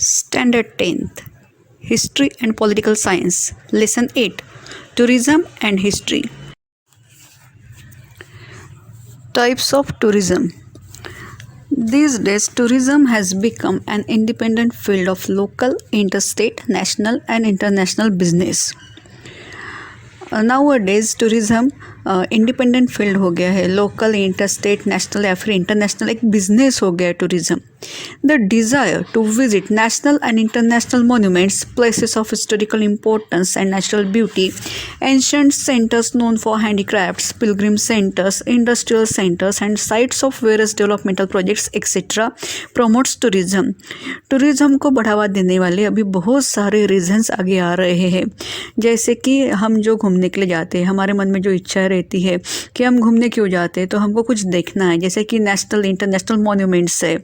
Standard 10th History and Political Science Lesson 8 Tourism and History. Types of tourism. These days, tourism has become an independent field of local, interstate, national, and international business. Nowadays, tourism independent field हो गया है. Local, interstate, national या फिर international एक business हो गया है tourism. The desire to visit national and international monuments, places of historical importance and natural beauty, ancient centres known for handicrafts, pilgrim centres, industrial centres and sites of various developmental projects etcetera promotes tourism. Tourism को बढ़ावा देने वाले अभी बहुत सारे regions आगे आ रहे हैं. जैसे कि हम जो घूमने के लिए जाते हैं, हमारे मन में जो इच्छा रहती है कि हम घूमने क्यों जाते हैं, तो हमको कुछ देखना है. जैसे कि नेशनल इंटरनेशनल मॉन्यूमेंट्स है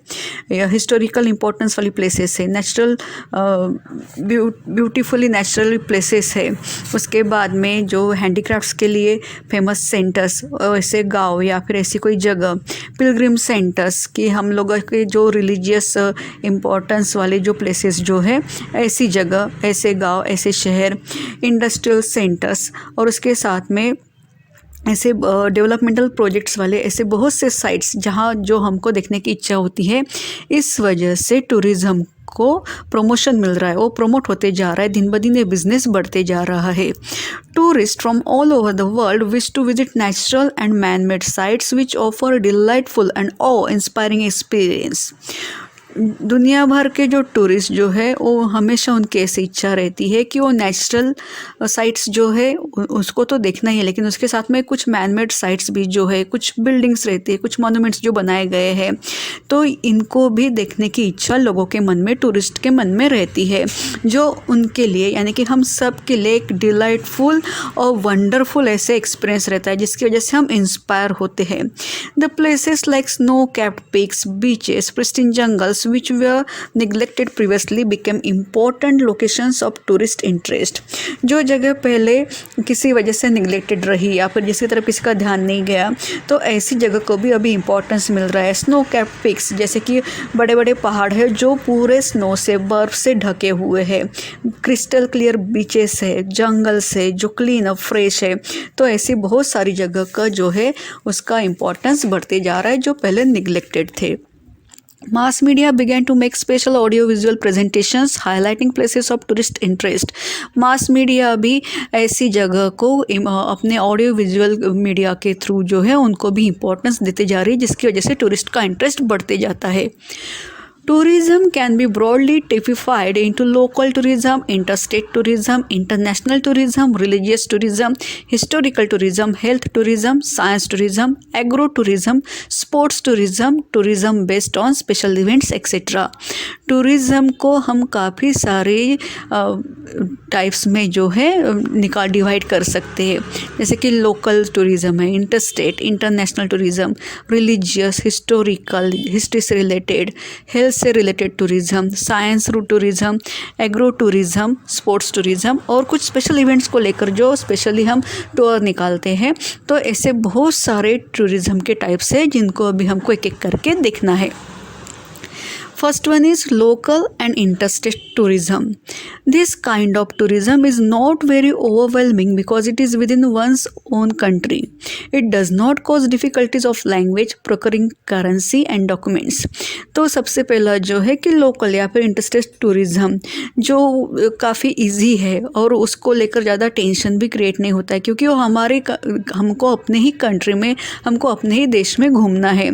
या हिस्टोरिकल इंपॉर्टेंस वाली प्लेसेस है, नेचुरल ब्यूटीफुली नेचुरल प्लेसेस है. उसके बाद में जो हैंडीक्राफ्ट्स के लिए फेमस सेंटर्स, ऐसे गांव या फिर ऐसी कोई जगह, पिलग्रिम सेंटर्स कि हम लोगों के जो रिलीजियस इम्पोर्टेंस वाले जो प्लेसेस जो है, ऐसी जगह, ऐसे गांव, ऐसे शहर, इंडस्ट्रियल सेंटर्स, और उसके साथ में ऐसे डेवलपमेंटल प्रोजेक्ट्स वाले ऐसे बहुत से साइट्स जहाँ जो हमको देखने की इच्छा होती है. इस वजह से टूरिज़्म को प्रमोशन मिल रहा है, वो प्रमोट होते जा रहा है. दिन ब दिन ये बिजनेस बढ़ते जा रहा है. Tourist from all over the world wish to visit natural and man made sites which offer delightful and awe inspiring experience. दुनिया भर के जो टूरिस्ट जो है वो हमेशा उनकी ऐसी इच्छा रहती है कि वो नेचुरल साइट्स जो है उसको तो देखना ही है, लेकिन उसके साथ में कुछ मैनमेड साइट्स भी जो है, कुछ बिल्डिंग्स रहती है, कुछ मॉन्यूमेंट्स जो बनाए गए हैं, तो इनको भी देखने की इच्छा लोगों के मन में, टूरिस्ट के मन में रहती है, जो उनके लिए यानी कि हम सब के लिए एक डिलाइटफुल और वंडरफुल ऐसे एक्सपीरियंस रहता है जिसकी वजह से हम इंस्पायर होते हैं. The places like snow capped peaks, beaches, pristine jungles which were neglected previously became important locations of tourist interest. जो जगह पहले किसी वजह से निगलेक्टेड रही या फिर जिसकी तरफ किसी का ध्यान नहीं गया, तो ऐसी जगह को भी अभी इम्पोर्टेंस मिल रहा है. स्नो कैप पिक्स, जैसे कि बड़े बड़े पहाड़ है जो पूरे स्नो से, बर्फ से ढके हुए हैं. क्रिस्टल क्लियर बीचेस है, जंगल्स है जो क्लीन और फ्रेश है. तो ऐसी बहुत सारी जगह का जो है उसका इम्पोर्टेंस बढ़ते जा रहा है जो पहले निगलेक्टेड थे. Mass media began to make special audio-visual presentations highlighting places of tourist interest. Mass media भी ऐसी जगह को अपने ऑडियो विजुअल मीडिया के थ्रू जो है उनको भी इम्पोर्टेंस देते जा रही है, जिसकी वजह से टूरिस्ट का इंटरेस्ट बढ़ते जाता है. Tourism can be broadly typified into local tourism, interstate tourism, international tourism, religious tourism, historical tourism, health tourism, science tourism, agro-tourism, sports tourism, tourism based on special events, etc. Tourism को हम काफ़ी सारे types में जो है divide कर सकते हैं. जैसे कि लोकल टूरिज़्म है, interstate, international tourism, religious, historical, history से रिलेटेड, हेल्थ से related tourism, science tourism, agro tourism, sports tourism, और कुछ स्पेशल इवेंट्स को लेकर जो स्पेशली हम टूर निकालते हैं. तो ऐसे बहुत सारे टूरिज़्म के टाइप्स हैं जिनको अभी हमको एक एक करके देखना है. First one is local and interstate tourism. This kind of tourism is not very overwhelming because it is within one's own country. It does not cause difficulties of language, procuring currency and documents. तो सबसे पहला जो है कि local या फिर interstate tourism जो काफ़ी इजी है और उसको लेकर ज़्यादा टेंशन भी क्रिएट नहीं होता है, क्योंकि वो हमको अपने ही कंट्री में, हमको अपने ही देश में घूमना है.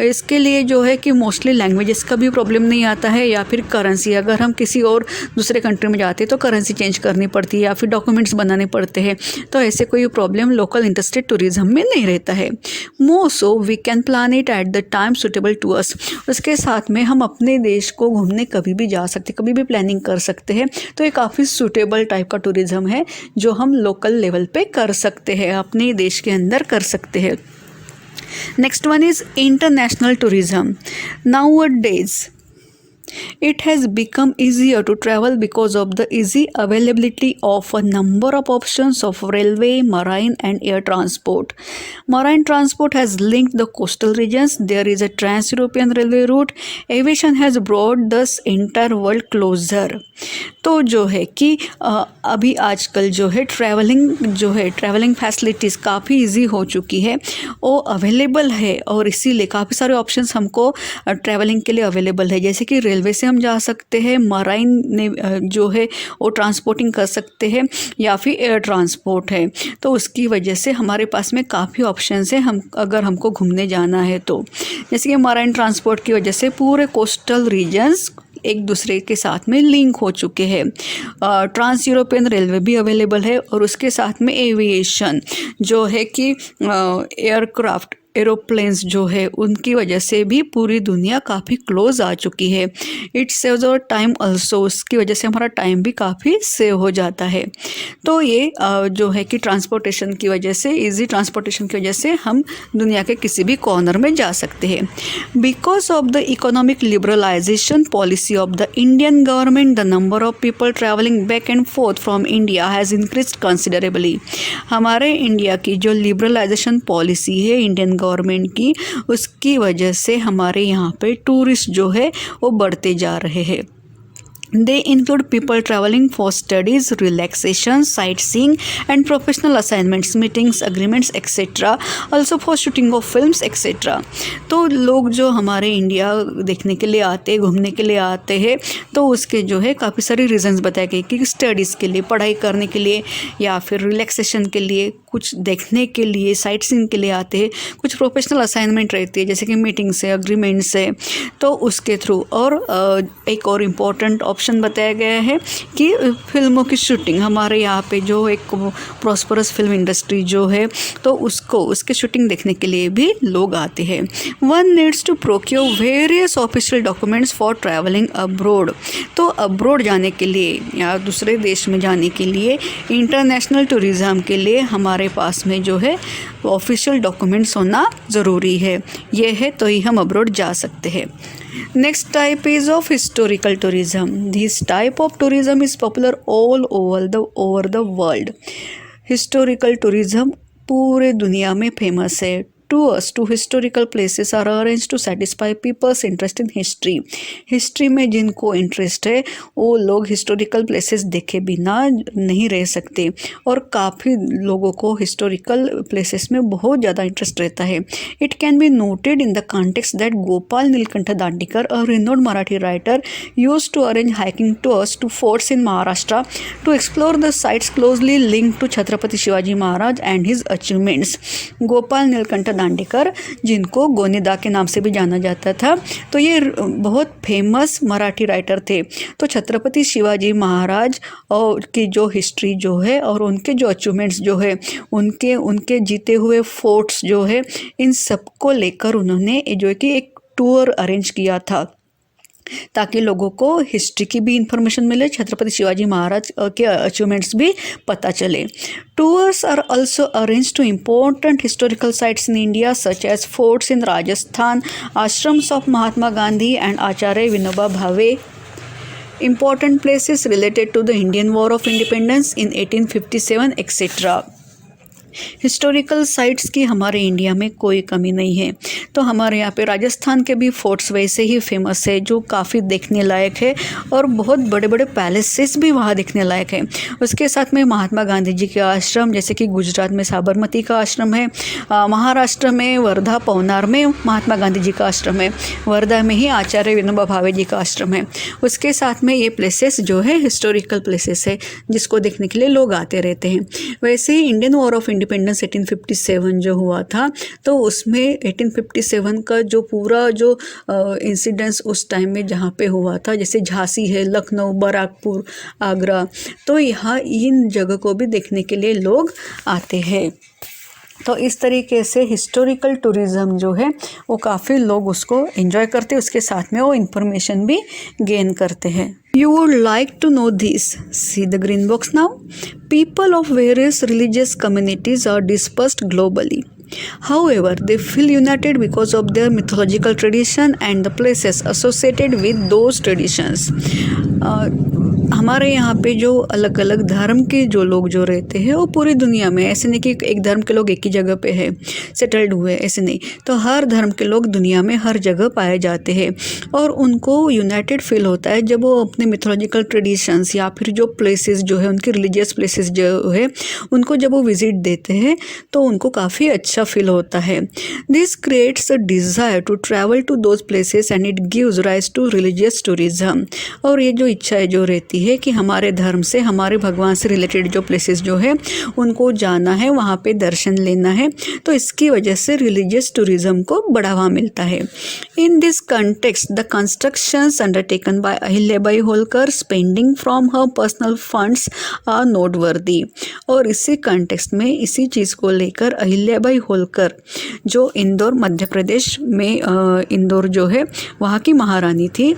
इसके लिए जो है कि मोस्टली लैंग्वेजेस का भी प्रॉब्लम नहीं आता है, या फिर करेंसी, अगर हम किसी और दूसरे कंट्री में जाते हैं तो करेंसी चेंज करनी पड़ती है या फिर डॉक्यूमेंट्स बनाने पड़ते हैं. तो ऐसे कोई प्रॉब्लम लोकल इंटरस्टेट टूरिज़्म में नहीं रहता है. More so we can plan it at the time suitable to us. उसके साथ में हम अपने देश को घूमने कभी भी जा सकते, कभी भी प्लानिंग कर सकते हैं. तो ये काफ़ी सूटेबल टाइप का टूरिज़्म है जो हम लोकल लेवल पे कर सकते हैं, अपने देश के अंदर कर सकते हैं. Next one is international tourism. Nowadays, It has become easier to travel because of the easy availability of a number of options of railway, marine, and air transport. Marine transport has linked the coastal regions. There is a trans-European railway route. Aviation has brought this entire world closer. तो जो है कि अभी आजकल जो है travelling facilities काफ़ी easy हो चुकी है, वो अवेलेबल है और इसीलिए काफ़ी सारे ऑप्शंस हमको ट्रैवलिंग के लिए अवेलेबल है। जैसे कि रेलवे से हम जा सकते हैं, मराइन ने जो है वो ट्रांसपोर्टिंग कर सकते हैं या फिर एयर ट्रांसपोर्ट है। तो उसकी वजह से हमारे पास में काफ़ी ऑप्शंस हैं हम अगर हमको घूमने जाना है तो। जैसे कि मराइन ट्रांसपोर्ट की वजह से पूरे कोस्टल रीजन्स एक दूसरे के साथ में लिंक हो चुके हैं। ट्रांस यूरोपियन रेलवे भी अवेलेबल है और उसके साथ में एविएशन जो है कि एयरक्राफ्ट एरोप्लेन्स जो है उनकी वजह से भी पूरी दुनिया काफ़ी क्लोज आ चुकी है। It saves our time also, उसकी वजह से हमारा टाइम भी काफ़ी सेव हो जाता है। तो ये जो है कि ट्रांसपोर्टेशन की वजह से, इजी ट्रांसपोर्टेशन की वजह से हम दुनिया के किसी भी कॉर्नर में जा सकते हैं। Because of the economic liberalisation policy of the Indian government, the number of people travelling back and forth from India has increase considerably. हमारे इंडिया की जो लिबरलाइजेशन पॉलिसी है इंडियन गवर्नमेंट की, उसकी वजह से हमारे यहाँ पे टूरिस्ट जो है वो बढ़ते जा रहे हैं। They include people traveling for studies, relaxation, sightseeing and professional assignments, meetings, agreements, etc. Also for shooting of films, etc. तो लोग जो हमारे इंडिया देखने के लिए आते हैं, घूमने के लिए आते हैं, तो उसके जो है काफ़ी सारे रीजंस बताए गए कि स्टडीज़ के लिए, पढ़ाई करने के लिए या फिर रिलैक्सेशन के लिए, कुछ देखने के लिए, साइट सीइंग के लिए आते हैं, कुछ प्रोफेशनल असाइनमेंट रहती है जैसे कि मीटिंग्स है, एग्रीमेंट्स है, तो उसके थ्रू। और एक और इम्पॉर्टेंट ऑप्शन बताया गया है कि फिल्मों की शूटिंग, हमारे यहाँ पे जो एक प्रॉस्परस फिल्म इंडस्ट्री जो है तो उसके शूटिंग देखने के लिए भी लोग आते हैं। One needs to procure various official documents for travelling abroad. तो अब्रोड जाने के लिए या दूसरे देश में जाने के लिए, इंटरनेशनल टूरिज़्म के लिए हमारे पास में जो है ऑफिशियल डॉक्यूमेंट्स होना ज़रूरी है। ये है तो ही हम अब्रोड जा सकते हैं। Next type is of historical tourism. This type of tourism is popular all over the world. Historical tourism पूरे दुनिया में फेमस है। Tours to historical places are arranged to satisfy people's interest in history. History में जिनको interest है वो लोग historical places देखे बिना नहीं रह सकते, और काफ़ी लोगों को हिस्टोरिकल प्लेसेस में बहुत ज़्यादा इंटरेस्ट रहता है। It can be noted in the context that Gopal Neelkanth Dandekar, a renowned Marathi writer, used to arrange hiking tours to forts in Maharashtra to explore the sites closely linked to Chhatrapati Shivaji Maharaj and his achievements. Gopal Neelkanth Dandekar, जिनको गोनीदा के नाम से भी जाना जाता था, तो ये बहुत फेमस मराठी राइटर थे। तो छत्रपति शिवाजी महाराज और की जो हिस्ट्री जो है और उनके जो अचीवमेंट्स जो है, उनके जीते हुए फोर्ट्स जो है, इन सबको लेकर उन्होंने जो है कि एक टूर अरेंज किया था ताकि लोगों को हिस्ट्री की भी इंफॉर्मेशन मिले, छत्रपति शिवाजी महाराज के अचीवमेंट्स भी पता चले। Tours are also arrange to important historical sites in India such as forts in Rajasthan, ashrams of Mahatma Gandhi and Acharya Vinoba Bhave, important places related to the Indian War of Independence in 1857 etc. Historical sites की हमारे India में कोई कमी नहीं है। तो हमारे यहाँ पे राजस्थान के भी फोर्ट्स वैसे ही फेमस है जो काफ़ी देखने लायक है, और बहुत बड़े बड़े पैलेसेस भी वहाँ देखने लायक है। उसके साथ में महात्मा गांधी जी के आश्रम, जैसे कि गुजरात में साबरमती का आश्रम है, महाराष्ट्र में वर्धा पवनार में महात्मा गांधी जी का आश्रम है, वर्धा में ही आचार्य विनोबा भावे जी का आश्रम है। उसके साथ में ये प्लेसेस जो है हिस्टोरिकल प्लेसेस है जिसको देखने के लिए लोग आते रहते हैं। वैसे ही इंडियन वॉर ऑफ इंडिपेंडेंस 1857 जो हुआ था, तो उसमें 1857 का जो पूरा जो इंसिडेंट्स उस टाइम में जहाँ पे हुआ था, जैसे झांसी है, लखनऊ, बराकपुर, आगरा, तो यहाँ इन जगह को भी देखने के लिए लोग आते हैं। तो इस तरीके से हिस्टोरिकल टूरिज़्म जो है वो काफ़ी लोग उसको एंजॉय करते हैं, उसके साथ में वो इन्फॉर्मेशन भी गेन करते हैं। You would like to know this? See the green box now. People of various religious communities are dispersed globally. However, they feel united because of their mythological tradition and the places associated with those traditions. हमारे यहाँ पे जो अलग अलग धर्म के जो लोग जो रहते हैं वो पूरी दुनिया में, ऐसे नहीं कि एक धर्म के लोग एक ही जगह पे है सेटल्ड हुए, ऐसे नहीं, तो हर धर्म के लोग दुनिया में हर जगह पाए जाते हैं और उनको यूनाइटेड फील होता है जब वो अपने मिथोलॉजिकल ट्रेडिशंस या फिर जो प्लेसेस जो है उनकी रिलीजियस प्लेसेस जो है उनको जब वो विजिट देते हैं तो उनको काफ़ी अच्छा फील होता है. This creates a desire to travel to those places and it gives rise to religious tourism. और ये जो इच्छा जो रहती है कि हमारे धर्म से, हमारे भगवान से रिलेटेड जो प्लेसेस जो है उनको जाना है, वहाँ पे दर्शन लेना है, तो इसकी वजह से रिलीजियस टूरिज्म को बढ़ावा मिलता है. In this context the constructions undertaken by Ahilyabai Holkar spending from her personal funds are noteworthy. और इसी कंटेक्स्ट में इसी चीज़ को लेकर अहिल्याबाई होलकर जो इंदौर मध्य प्रदेश में इंदौर जो है वहाँ की महारानी थी,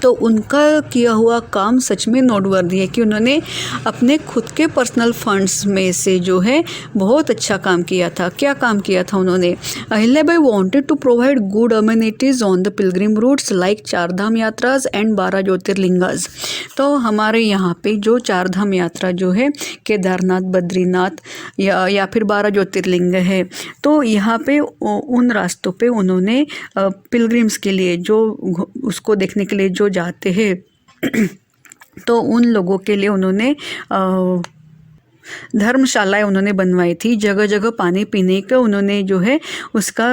तो उनका किया हुआ काम सच में नोटवर्दी है कि उन्होंने अपने खुद के पर्सनल फंड्स में से जो है बहुत अच्छा काम किया था. क्या काम किया था उन्होंने? Ahilyabai wanted to provide good amenities on the pilgrim routes like Chardham yatras and 12 jyotirlingas. तो हमारे यहाँ पे जो चारधाम यात्रा जो है केदारनाथ, बद्रीनाथ या फिर 12 ज्योतिर्लिंग है, तो यहाँ पे उन रास्तों पे उन्होंने पिलग्रिम्स के लिए जो उसको देखने के लिए जो जाते हैं तो उन लोगों के लिए उन्होंने धर्मशालाएं उन्होंने बनवाई थी. जगह जगह पानी पीने का उन्होंने जो है उसका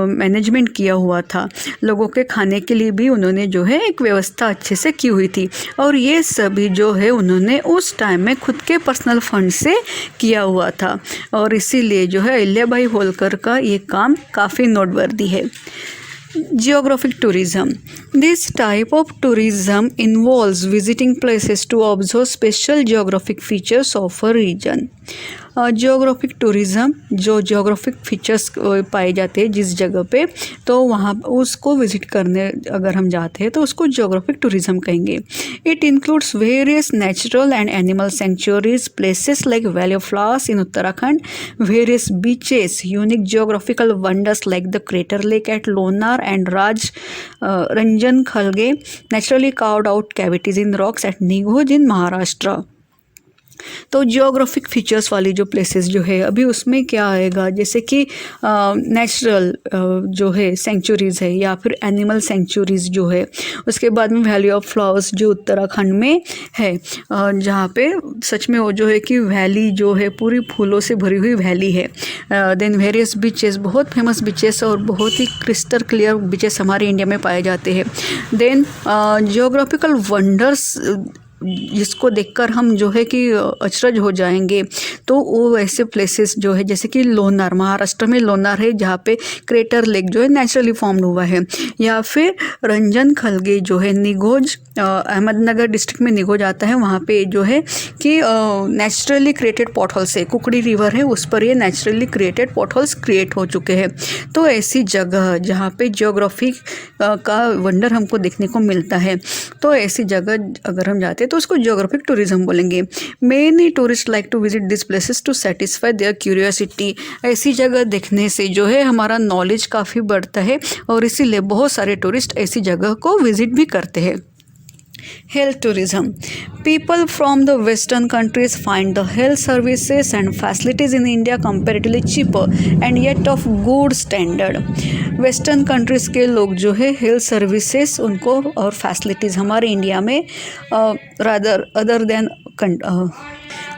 मैनेजमेंट किया हुआ था. लोगों के खाने के लिए भी उन्होंने जो है एक व्यवस्था अच्छे से की हुई थी. और ये सभी जो है उन्होंने उस टाइम में खुद के पर्सनल फंड से किया हुआ था. और इसीलिए जो है अहिल्याबाई होलकर का ये काम काफ़ी नोटवर्दी है. Geographic tourism. This type of tourism involves visiting places to observe special geographic features of a region. Geographic tourism जो जियोग्राफिक फीचर्स पाए जाते हैं जिस जगह पे, तो वहाँ उसको विज़िट करने अगर हम जाते हैं तो उसको जियोग्राफिक टूरिज़म कहेंगे. It includes various natural and animal sanctuaries, places like valley of flowers in Uttarakhand, various beaches, unique geographical wonders like the crater lake at Lonar and Ranjan Khalge, naturally carved out cavities in rocks at Nighoj in Maharashtra. तो geographic features वाली जो places जो है अभी उसमें क्या आएगा, जैसे कि नेचुरल जो है सेंचुरीज़ है या फिर एनिमल सेंचुरीज़ जो है. उसके बाद में वैली ऑफ फ्लावर्स जो उत्तराखंड में है, जहाँ पे सच में वो जो है कि वैली जो है पूरी फूलों से भरी हुई वैली है. देन वेरियस बीचेस, बहुत फेमस बीचेस और बहुत ही क्रिस्टल क्लियर बीचेस हमारे इंडिया में पाए जाते हैं. देन जियोग्राफिकल वंडर्स जिसको देखकर हम जो है कि अचरज हो जाएंगे, तो वो ऐसे प्लेसेस जो है जैसे कि लोनार, महाराष्ट्र में लोनार है जहाँ पे क्रेटर लेक जो है नेचुरली फॉर्म्ड हुआ है, या फिर रंजन खलगे जो है निघोज, अहमदनगर डिस्ट्रिक्ट में निघोज आता है, वहाँ पे जो है कि नेचुरली क्रिएटेड पॉटहोल्स है, कुकड़ी रिवर है उस पर ये नेचुरली क्रिएटेड पॉटहोल्स क्रिएट हो चुके हैं. तो ऐसी जगह जहाँ पे जियोग्राफी का वंडर हमको देखने को मिलता है, तो ऐसी जगह अगर हम जाते हैं तो उसको जियोग्राफिक टूरिज्म बोलेंगे. Many tourist like to visit this places to satisfy their curiosity. ऐसी जगह देखने से जो है हमारा नॉलेज काफ़ी बढ़ता है और इसीलिए बहुत सारे टूरिस्ट ऐसी जगह को विजिट भी करते हैं. Health tourism. People from the Western countries find the health services and facilities in India comparatively cheaper and yet of good standard. Western countries के लोग जो है हेल्थ सर्विसेज उनको और फैसिलिटीज़ हमारे इंडिया में रादर अदर देन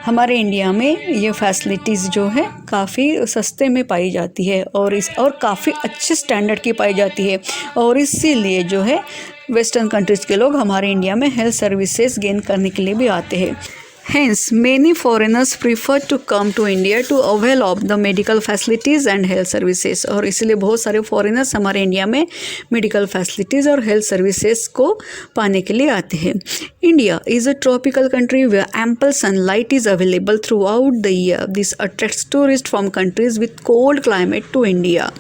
हमारे India में ये फैसिलिटीज़ जो है काफ़ी सस्ते में पाई जाती है और काफ़ी अच्छे स्टैंडर्ड की पाई जाती है. और इसीलिए जो है वेस्टर्न कंट्रीज़ के लोग हमारे इंडिया में हेल्थ सर्विसेज गेन करने के लिए भी आते हैं. Hence, many foreigners prefer to come to India to avail of the medical facilities and health services. और इसलिए बहुत सारे फॉरेनर्स हमारे इंडिया में मेडिकल फैसिलिटीज़ और हेल्थ सर्विसेज को पाने के लिए आते हैं. India is a tropical country where ample sunlight is available throughout the year. This attracts tourist from countries with cold climate to India.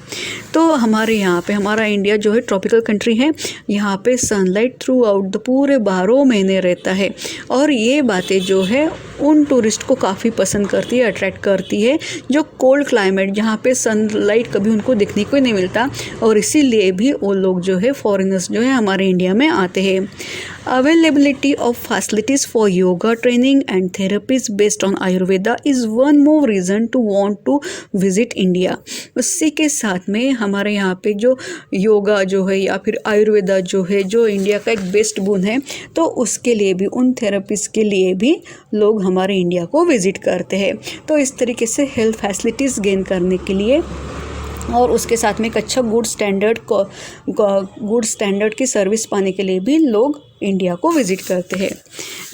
तो हमारे यहाँ पे हमारा इंडिया जो है ट्रॉपिकल कंट्री है, यहाँ पे सनलाइट थ्रू आउट द पूरे 12 महीने रहता है. और ये बातें जो है उन टूरिस्ट को काफ़ी पसंद करती है, अट्रैक्ट करती है, जो कोल्ड क्लाइमेट जहाँ पे सनलाइट कभी उनको देखने को नहीं मिलता, और इसीलिए भी वो लोग जो है फॉरेनर्स जो है हमारे इंडिया में आते हैं। Availability of facilities for yoga training and therapies based on Ayurveda is one more reason to want to visit India. उसी के साथ में हमारे यहाँ पे जो योगा जो है या फिर आयुर्वेदा जो है, जो इंडिया का एक बेस्ट गुण है, तो उसके लिए भी, उन थेरेपीज़ के लिए भी लोग हमारे इंडिया को विज़िट करते हैं। तो इस तरीके से हेल्थ फैसिलिटीज़ गेन करने के लिए और उसके साथ में एक अच्छा गुड स्टैंडर्ड की सर्विस पाने के लिए भी लोग इंडिया को विजिट करते हैं।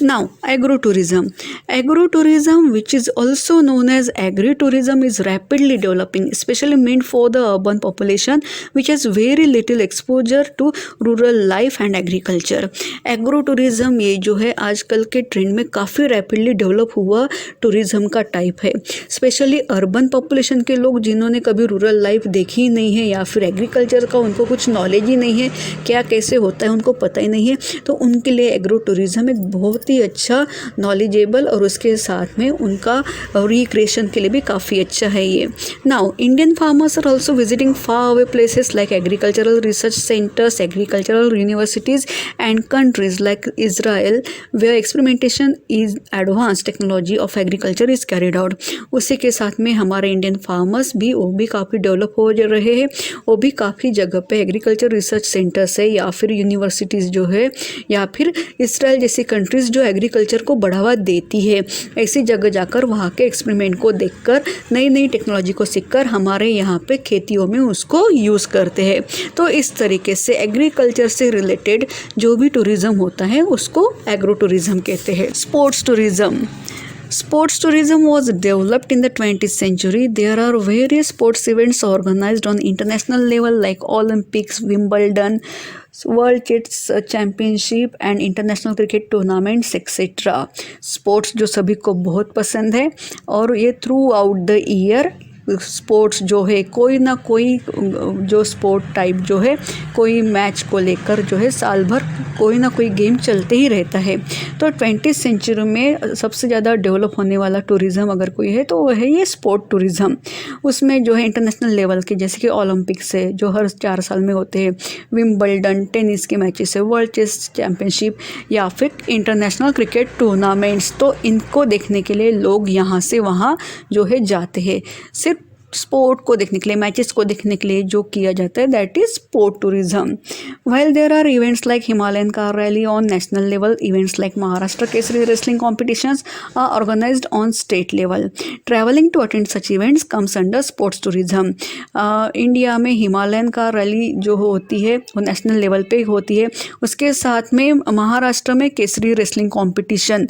Now agro tourism which is also known as agri tourism is rapidly developing, specially meant for the urban population which has very little exposure to rural life and agriculture। Agro tourism ये जो है आजकल के trend में काफ़ी rapidly develop हुआ tourism का type है। स्पेशली अर्बन पॉपुलेशन के लोग जिन्होंने कभी रूरल लाइफ देखी ही नहीं है या फिर एग्रीकल्चर का उनको कुछ नॉलेज ही नहीं है, क्या कैसे होता है उनको पता ही नहीं है, तो उनके लिए एग्रो टूरिज्म एक बहुत ही अच्छा नॉलेजेबल और उसके साथ में उनका रिक्रिएशन के लिए भी काफ़ी अच्छा है ये। Now Indian farmers are also visiting far away places like agricultural research centres, agricultural universities and countries like Israel where experimentation is advance technology of agriculture is carried out. उसी के साथ में हमारे इंडियन फार्मर्स भी वो भी काफ़ी develop हो रहे हैं, वो भी काफ़ी जगह पे एग्रीकल्चर रिसर्च सेंटर्स है या फिर यूनिवर्सिटीज़ जो है या फिर इसराइल जैसी कंट्रीज़ जो एग्रीकल्चर को बढ़ावा देती है, ऐसी जगह जाकर वहाँ के एक्सपेरिमेंट को देखकर नई नई टेक्नोलॉजी को सीखकर हमारे यहाँ पे खेतियों में उसको यूज़ करते हैं। तो इस तरीके से एग्रीकल्चर से रिलेटेड जो भी टूरिज़्म होता है उसको एग्रो टूरिज़्म कहते हैं। Sports tourism was developed in the 20th century. There are various sports events organized on international level like Olympics, Wimbledon, World Chess Championship and international cricket tournaments etc. Sports जो सभी को बहुत पसंद है और ये through out the year sports जो है कोई ना कोई जो स्पोर्ट टाइप जो है कोई मैच को लेकर जो है साल भर कोई ना कोई गेम चलते ही रहता है। तो 20th सेंचुरी में सबसे ज़्यादा डेवलप होने वाला टूरिज़्म अगर कोई है तो वह है ये स्पोर्ट टूरिज़्म। उसमें जो है इंटरनेशनल लेवल के जैसे कि ओलंपिक्स है जो हर 4 साल में होते हैं, विम्बल्डन टेनिस के मैचेस है, वर्ल्ड चेस चैम्पियनशिप या फिर इंटरनेशनल क्रिकेट टूर्नामेंट्स, तो इनको देखने के लिए लोग यहाँ से वहाँ जो है जाते हैं। सिर्फ स्पोर्ट को देखने के लिए, मैचेस को देखने के लिए जो किया जाता है that is sport tourism. While there are events like Himalayan car rally on national level, events like Maharashtra Kesari wrestling competitions are organised on state level. Travelling to attend such events comes under sports tourism. India में Himalayan car rally जो होती है वो national level पे होती है, उसके साथ में महाराष्ट्र में केसरी रेसलिंग कॉम्पिटिशन,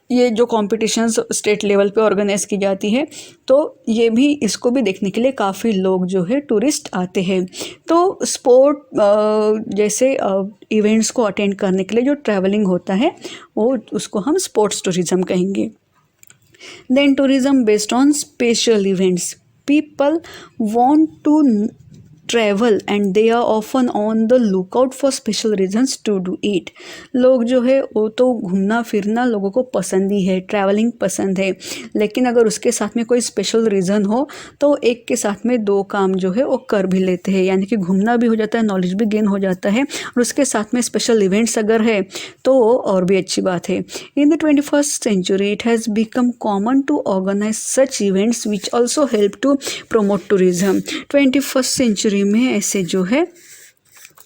ये जो कॉम्पिटिशन्स स्टेट लेवल पे ऑर्गेनाइज की जाती है, तो ये भी इसको भी देखने के लिए काफ़ी लोग जो है टूरिस्ट आते हैं। तो स्पोर्ट जैसे इवेंट्स को अटेंड करने के लिए जो ट्रैवलिंग होता है वो उसको हम स्पोर्ट्स टूरिज़्म कहेंगे। Then tourism based on special events, people want to travel and they are often on the lookout for special reasons to do it. लोग जो है वो तो घूमना फिरना लोगों को पसंद ही है, ट्रैवलिंग पसंद है, लेकिन अगर उसके साथ में कोई स्पेशल रीज़न हो तो एक के साथ में 2 काम जो है वो कर भी लेते हैं, यानी कि घूमना भी हो जाता है, नॉलेज भी गेन हो जाता है और उसके साथ में स्पेशल इवेंट्स अगर है तो और भी अच्छी बात है। In the 21st century it has become common to organise such events which also help to promote tourism. 21st century में ऐसे जो है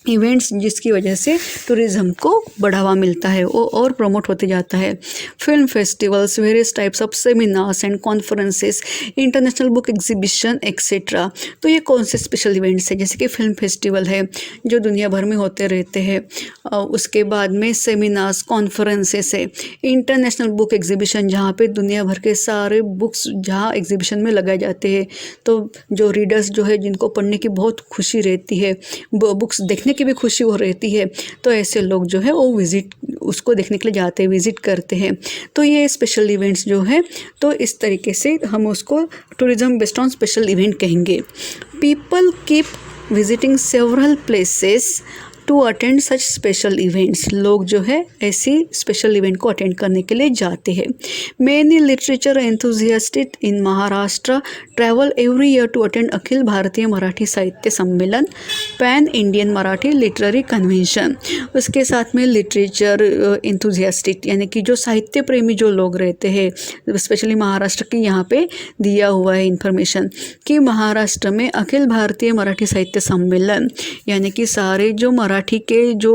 इवेंट्स जिसकी वजह से टूरिज़्म को बढ़ावा मिलता है वो और प्रमोट होते जाता है। Film festivals, various types of seminars and conferences, international book exhibition etcetera. तो ये कौन से स्पेशल इवेंट्स है, जैसे कि फिल्म फेस्टिवल है जो दुनिया भर में होते रहते हैं, उसके बाद में सेमिनार्स, कॉन्फ्रेंसेस है, इंटरनेशनल बुक एग्जीबिशन जहाँ पे दुनिया भर के सारे बुक्स जहाँ एग्जीबिशन में लगाए जाते हैं, तो जो रीडर्स जो है जिनको पढ़ने की बहुत खुशी रहती है, बुक्स देखने की भी खुशी हो रहती है, तो ऐसे लोग जो है वो विज़िट उसको देखने के लिए जाते हैं, विज़िट करते हैं। तो ये स्पेशल इवेंट्स जो है तो इस तरीके से हम उसको tourism based on special event कहेंगे। People keep visiting several places to attend such special events, लोग जो है ऐसी स्पेशल इवेंट को अटेंड करने के लिए जाते हैं। Many literature enthusiastic in Maharashtra travel every year to attend Akhil Bharatiya Marathi Sahitya Sammelan, pan Indian Marathi literary convention. उसके साथ में लिटरेचर एंथुजियास्टिक यानी कि जो साहित्य प्रेमी जो लोग रहते हैं, स्पेशली महाराष्ट्र की यहाँ पे दिया हुआ है इन्फॉर्मेशन कि महाराष्ट्र में अखिल भारतीय मराठी साहित्य सम्मेलन यानी कि सारे जो मराठी के जो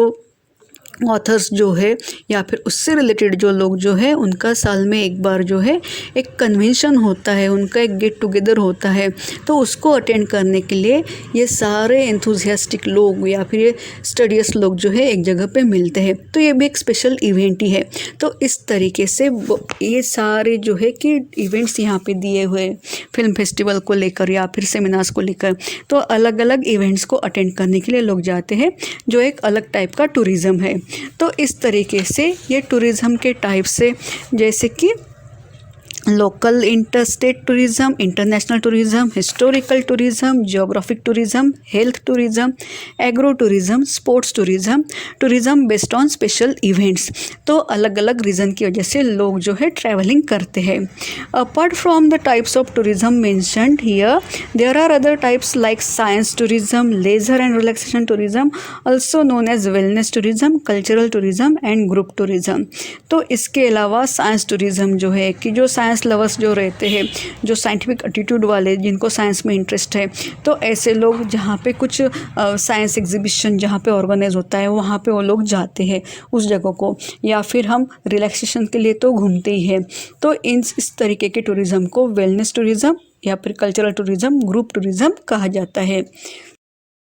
ऑथर्स जो है या फिर उससे रिलेटेड जो लोग जो है उनका साल में एक बार जो है एक कन्वेंशन होता है, उनका एक गेट टुगेदर होता है। तो उसको अटेंड करने के लिए ये सारे एंथुजियास्टिक लोग या फिर ये स्टडियस लोग जो है एक जगह पे मिलते हैं। तो ये भी एक स्पेशल इवेंट ही है। तो इस तरीके से ये सारे जो है कि इवेंट्स यहाँ पे दिए हुए फिल्म फेस्टिवल को लेकर या फिर सेमिनार्स को लेकर, तो अलग अलग इवेंट्स को अटेंड करने के लिए लोग जाते हैं, जो एक अलग टाइप का टूरिज़्म है। तो इस तरीके से ये टूरिज़्म के टाइप से जैसे कि local interstate tourism, international tourism, historical tourism, geographic tourism, health tourism, agro tourism, sports tourism, tourism based on special events. तो अलग अलग रीज़न की वजह से लोग जो है ट्रैवलिंग करते हैं। Apart from the types of tourism mentioned here, there are other types like science tourism, leisure and relaxation tourism, also known as wellness tourism, cultural tourism and group tourism. तो इसके अलावा साइंस टूरिज़्म जो है कि जो science lovers जो रहते हैं, जो साइंटिफिक एटीट्यूड वाले, जिनको साइंस में इंटरेस्ट है, तो ऐसे लोग जहाँ पे कुछ साइंस एग्जीबिशन जहाँ पे ऑर्गेनाइज होता है वहाँ पे वो लोग जाते हैं उस जगह को, या फिर हम रिलैक्सेशन के लिए तो घूमते ही हैं। तो इस तरीके के टूरिज़्म को वेलनेस टूरिज़्म या फिर कल्चरल टूरिज़्म, ग्रुप टूरिज़्म कहा जाता है।